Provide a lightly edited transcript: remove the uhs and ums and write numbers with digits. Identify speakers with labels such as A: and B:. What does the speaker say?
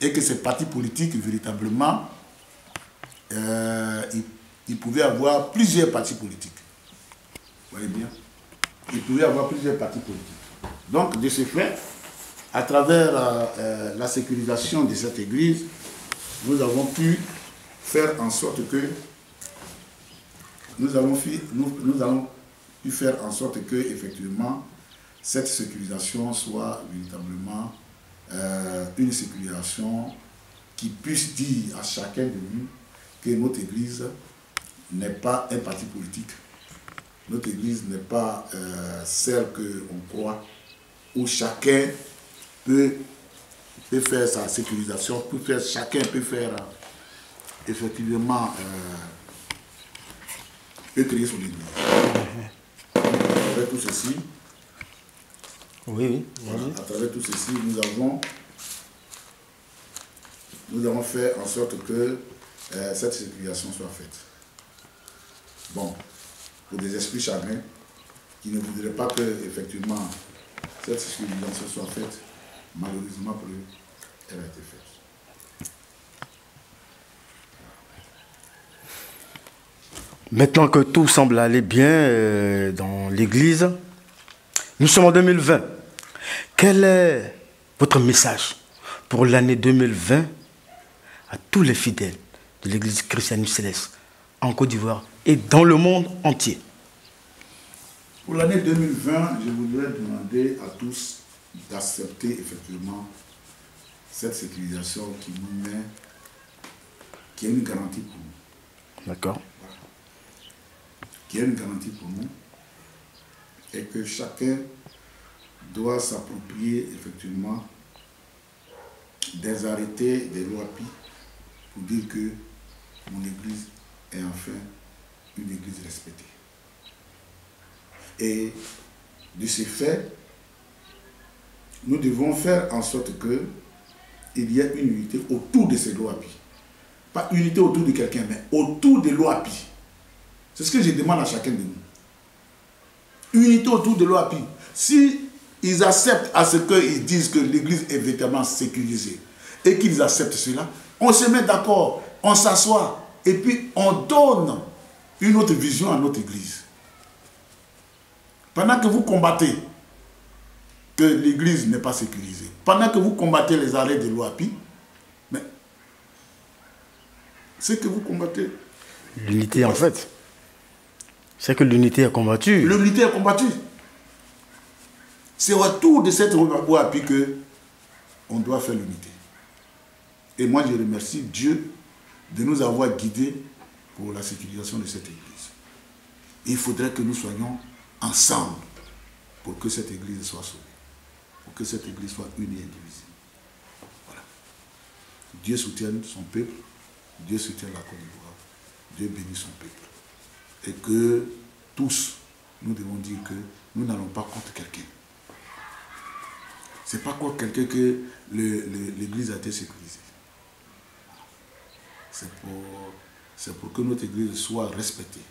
A: et que ces partis politiques, véritablement, il pouvait avoir plusieurs partis politiques. Vous voyez bien? Il pouvait avoir plusieurs partis politiques. Donc, de ce fait, à travers la sécurisation de cette église, nous avons pu faire en sorte que nous allons pu faire en sorte que, effectivement, cette sécurisation soit véritablement une sécurisation qui puisse dire à chacun de nous que notre église n'est pas un parti politique. Notre église n'est pas celle qu'on croit, où chacun peut faire sa sécurisation, chacun peut faire effectivement peut créer son église. Avec tout ceci,
B: oui.
A: Voilà, à travers tout ceci, nous avons fait en sorte que cette sécurisation soit faite. Bon, pour des esprits chagrins qui ne voudraient pas que, effectivement, cette sécurisation soit faite, malheureusement pour eux, elle a été faite.
B: Maintenant que tout semble aller bien dans l'Église, nous sommes en 2020. Quel est votre message pour l'année 2020 à tous les fidèles de l'Église chrétienne céleste en Côte d'Ivoire et dans le monde entier?
A: Pour l'année 2020, je voudrais demander à tous d'accepter effectivement cette sécurisation qui nous met, qui est une garantie pour nous.
B: D'accord.
A: Voilà. Qui est une garantie pour nous et que chacun doit s'approprier effectivement des arrêtés, des lois PI pour dire que mon église est enfin une église respectée. Et de ce fait, nous devons faire en sorte qu'il y ait une unité autour de ces lois PI. Pas unité autour de quelqu'un, mais autour des lois PI. C'est ce que je demande à chacun de nous. Unité autour de lois PI. Si ils acceptent à ce qu'ils disent que l'église est véritablement sécurisée et qu'ils acceptent cela, on se met d'accord, on s'assoit et puis on donne une autre vision à notre église. Pendant que vous combattez que l'église n'est pas sécurisée, pendant que vous combattez les arrêts de loi PI, mais c'est que vous combattez.
B: L'unité en fait. C'est que l'unité est combattue.
A: L'unité est combattue. C'est autour de cette loi PI qu'on doit faire l'unité. Et moi je remercie Dieu de nous avoir guidés pour la sécurisation de cette église. Il faudrait que nous soyons ensemble pour que cette église soit sauvée, pour que cette église soit unie et indivisible. Voilà. Dieu soutienne son peuple, Dieu soutienne la Côte d'Ivoire, Dieu bénit son peuple. Et que tous, nous devons dire que nous n'allons pas contre quelqu'un. Ce n'est pas contre quelqu'un que l'église a été sécurisée. C'est pour que notre église soit respectée.